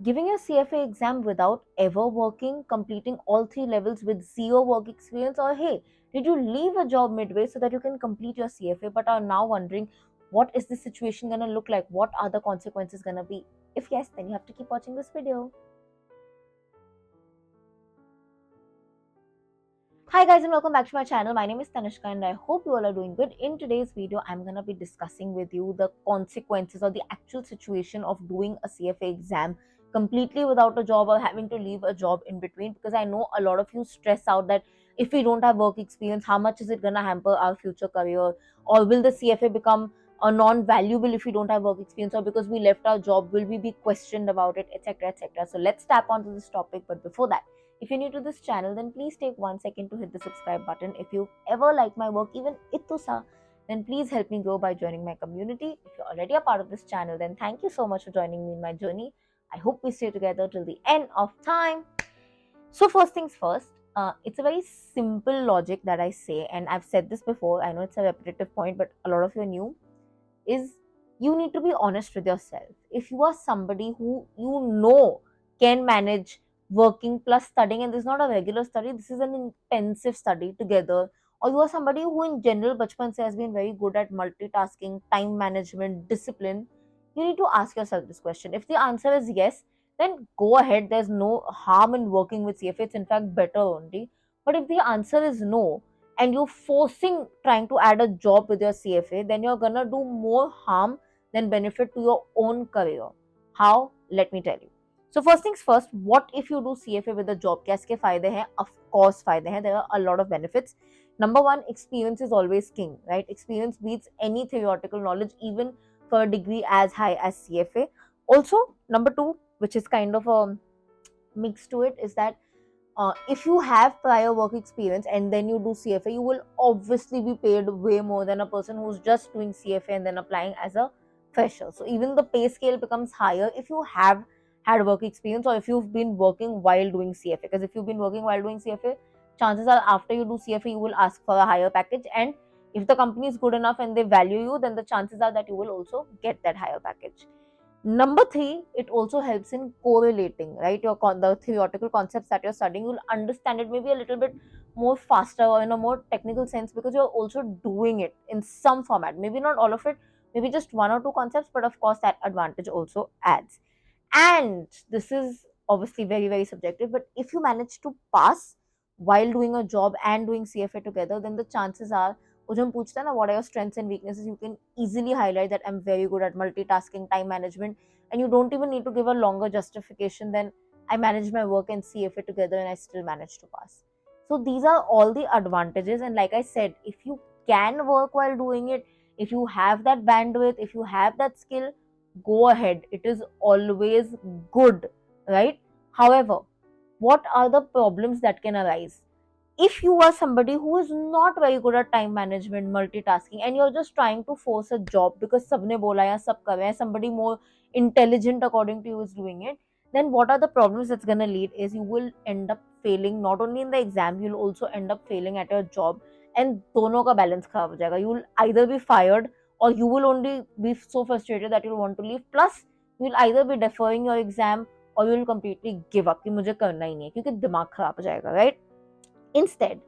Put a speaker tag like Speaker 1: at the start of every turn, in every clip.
Speaker 1: Giving a CFA exam without ever working, completing all three levels with zero work experience, or hey, did you leave a job midway so that you can complete your CFA but are now wondering what is the situation going to look like? What are the consequences going to be? If yes, then you have to keep watching this video. Hi guys and welcome back to my channel. My name is Tanishka and I hope you all are doing good. In today's video, I'm going to be discussing with you the consequences or the actual situation of doing a CFA exam completely without a job or having to leave a job in between, because I know a lot of you stress out that if we don't have work experience, how much is it going to hamper our future career, or will the CFA become a non-valuable if we don't have work experience, or because we left our job will we be questioned about it, etc, etc. So let's tap onto this topic. But before that, if you're new to this channel, then please take 1 second to hit the subscribe button. If you ever like my work, even itusa, then please help me grow by joining my community. If you're already a part of this channel, then thank you so much for joining me in my journey. I hope we stay together till the end of time. So first things first, it's a very simple logic that I say, and I've said this before. I know it's a repetitive point, but a lot of you are new. Is you need to be honest with yourself. If you are somebody who you know can manage working plus studying, and this is not a regular study, this is an intensive study together, or you are somebody who in general bachpan se has been very good at multitasking, time management, discipline, you need to ask yourself this question. If the answer is yes, then go ahead. There's no harm in working with CFA. It's in fact better only. But if the answer is no, and you're forcing trying to add a job with your CFA, then you're gonna do more harm than benefit to your own career. How? Let me tell you. So first things first, what if you do CFA with a job? क्या इसके फायदे हैं? Of course फायदे हैं. There are a lot of benefits. Number one, experience is always king, right? Experience beats any theoretical knowledge, even for a degree as high as CFA. Also, number two, which is kind of a mix to it, is that if you have prior work experience and then you do CFA, you will obviously be paid way more than a person who's just doing CFA and then applying as a fresher. So even the pay scale becomes higher if you have had work experience or if you've been working while doing CFA. Because if you've been working while doing CFA, chances are after you do CFA, you will ask for a higher package. And if the company is good enough and they value you, then the chances are that you will also get that higher package. Number three, it also helps in correlating, right? The theoretical concepts that you're studying, you'll understand it maybe a little bit more faster or in a more technical sense because you're also doing it in some format. Maybe not all of it, maybe just one or two concepts, but of course that advantage also adds. And this is obviously very, very subjective, but if you manage to pass while doing a job and doing CFA together, then the chances are, वो जो हम पूछते हैं ना, what are your strengths and weaknesses, you can easily highlight that I'm very good at multitasking, time management, and you don't even need to give a longer justification than I manage my work and CFA together and I still manage to pass. So these are all the advantages, and like I said, if you can work while doing it, if you have that bandwidth, if you have that skill, go ahead. It is always good, right? However, what are the problems that can arise? If you are somebody who is not very good at time management, multitasking, and you're just trying to force a job because sabne bola ya sab kar rahe hain, somebody more intelligent according to you is doing it, then what are the problems that's going to lead is you will end up failing not only in the exam, you'll also end up failing at your job, and दोनों का balance खराब हो जाएगा. You will either be fired or you will only be so frustrated that you'll want to leave. Plus, you will either be deferring your exam or you will completely give up कि मुझे करना ही नहीं है क्योंकि दिमाग खराब हो जाएगा, right? Instead,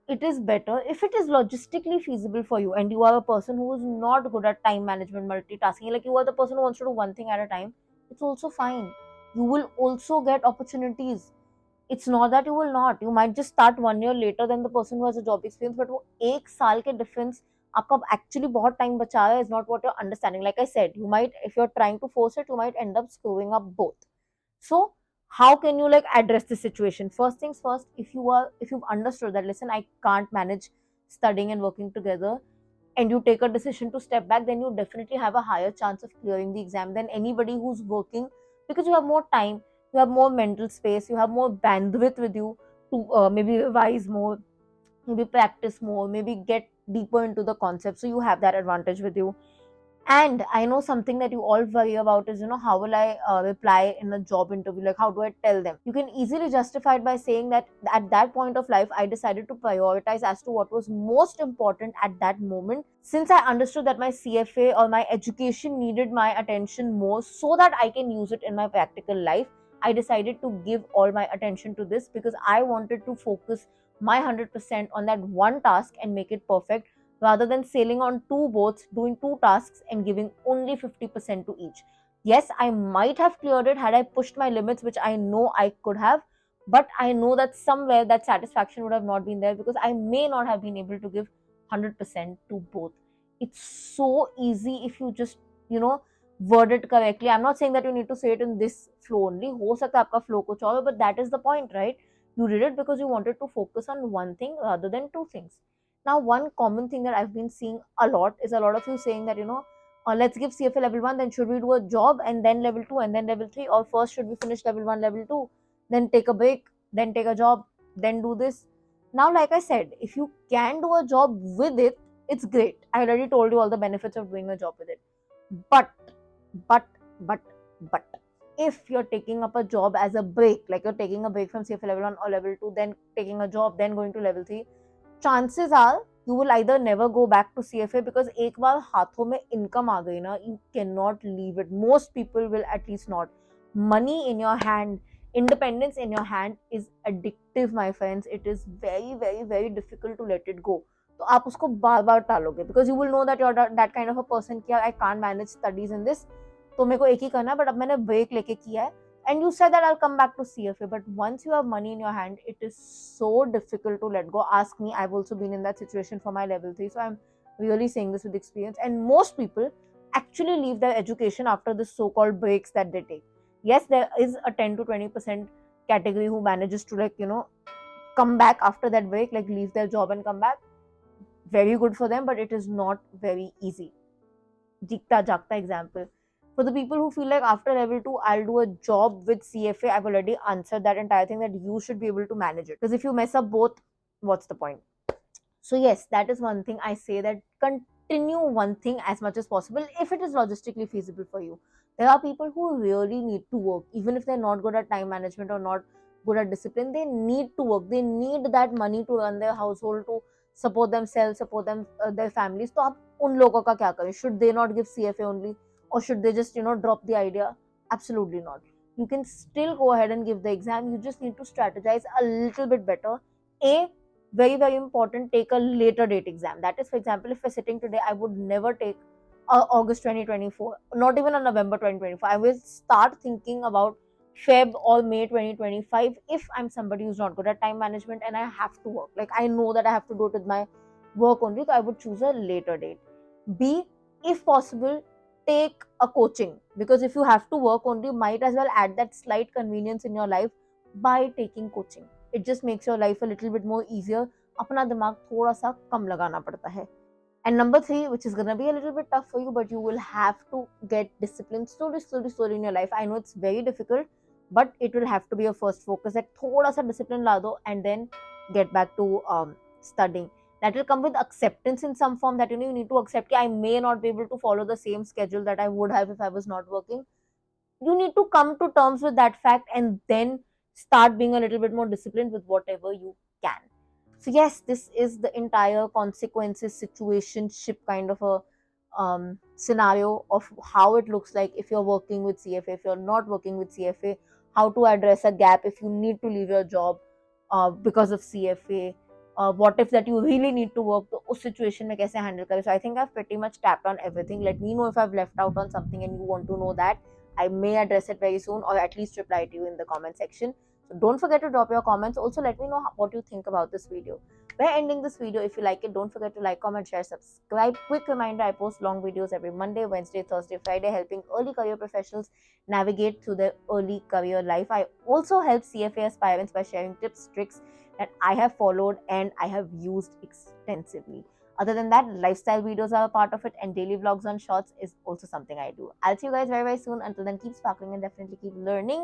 Speaker 1: it is better if it is logistically feasible for you and you are a person who is not good at time management, multitasking, like you are the person who wants to do one thing at a time, it's also fine. You will also get opportunities. It's not that you will not. You might just start 1 year later than the person who has a job experience, but वो एक साल के difference आपका actually बहुत time बचा रहा है is not what you're understanding. Like I said, you might, if you're trying to force it, you might end up screwing up both. So how can you like address this situation? First things first, if you've understood that, listen, I can't manage studying and working together, and you take a decision to step back, then you definitely have a higher chance of clearing the exam than anybody who's working, because you have more time, you have more mental space, you have more bandwidth with you to maybe revise more, maybe practice more, maybe get deeper into the concept. So you have that advantage with you. And I know something that you all worry about is, how will I reply in a job interview? Like, how do I tell them? You can easily justify it by saying that at that point of life, I decided to prioritize as to what was most important at that moment. Since I understood that my CFA or my education needed my attention more so that I can use it in my practical life, I decided to give all my attention to this because I wanted to focus my 100% on that one task and make it perfect, rather than sailing on two boats, doing two tasks, and giving only 50% to each. Yes, I might have cleared it had I pushed my limits, which I know I could have, but I know that somewhere that satisfaction would have not been there because I may not have been able to give 100% to both. It's so easy if you just, word it correctly. I'm not saying that you need to say it in this flow only. हो सकता है आपका flow कुछ और हो, but that is the point, right? You did it because you wanted to focus on one thing rather than two things. Now, one common thing that I've been seeing a lot is a lot of you saying that, let's give CFA level 1, then should we do a job and then level 2 and then level 3, or first should we finish level 1, level 2, then take a break, then take a job, then do this. Now, like I said, if you can do a job with it, it's great. I already told you all the benefits of doing a job with it. But, but, but, but, if you're taking up a job as a break, like you're taking a break from CFA level 1 or level 2, then taking a job, then going to level 3, chances are you will either never go back to CFA because एक बार हाथों में income आ गई ना, you cannot leave it. Most people will at least not. Money in your hand, independence in your hand is addictive, my friends. It is very, very, very difficult to let it go. तो आप उसको बार बार टालोगे because you will know that you're that kind of a person कि I can't manage studies in this, तो मेरे को एक ही करना है, but अब मैंने break लेके किया है. And you said that I'll come back to CFA, but once you have money in your hand, it is so difficult to let go. Ask me, I've also been in that situation for my level 3, so I'm really saying this with experience. And most people actually leave their education after the so-called breaks that they take. Yes, there is a 10 to 20% category who manages to come back after that break, like leave their job and come back. Very good for them, but it is not very easy. Jikta Jakta example. For the people who feel like after level 2, I'll do a job with CFA, I've already answered that entire thing, that you should be able to manage it. Because if you mess up both, what's the point? So, yes, that is one thing I say, that continue one thing as much as possible if it is logistically feasible for you. There are people who really need to work, even if they're not good at time management or not good at discipline, they need to work. They need that money to run their household, to support themselves, support their families. So, आप उन लोगों का क्या करें? Should they not give CFA only? Or should they just drop the idea? Absolutely not. You can still go ahead and give the exam. You just need to strategize a little bit better. Very, very important, take a later date exam. That is, for example, if we're sitting today, I would never take August 2024, not even a November 2024. I will start thinking about Feb or May 2025 if I'm somebody who's not good at time management and I have to work. Like, I know that I have to do it with my work only, so I would choose a later date. B, if possible, take a coaching, because if you have to work only, might as well add that slight convenience in your life by taking coaching. It just makes your life a little bit more easier. अपना दिमाग थोड़ा सा कम लगाना पड़ता है. And number 3, which is going to be a little bit tough for you, but you will have to get disciplined slowly in your life. I know it's very difficult, but it will have to be your first focus. That thoda sa discipline la do and then get back to studying. That will come with acceptance in some form, that you need to accept that I may not be able to follow the same schedule that I would have if I was not working. You need to come to terms with that fact and then start being a little bit more disciplined with whatever you can. So yes, this is the entire consequences situationship kind of a scenario of how it looks like if you're working with CFA, if you're not working with CFA, how to address a gap if you need to leave your job because of CFA. What if that you really need to work, तो उस situation में कैसे handle करें? So I think I've pretty much tapped on everything. Let me know if I've left out on something and you want to know that. I may address it very soon, or at least reply to you in the comment section. So don't forget to drop your comments. Also, let me know what you think about this video. We're ending this video. If you like it, don't forget to like, comment, share, subscribe. Quick reminder, I post long videos every Monday, Wednesday, Thursday, Friday, helping early career professionals navigate through their early career life. I also help CFA aspirants by sharing tips, tricks that I have followed and I have used extensively. Other than that, lifestyle videos are a part of it, and daily vlogs on shorts is also something I do. I'll see you guys very, very soon. Until then, keep sparkling and definitely keep learning.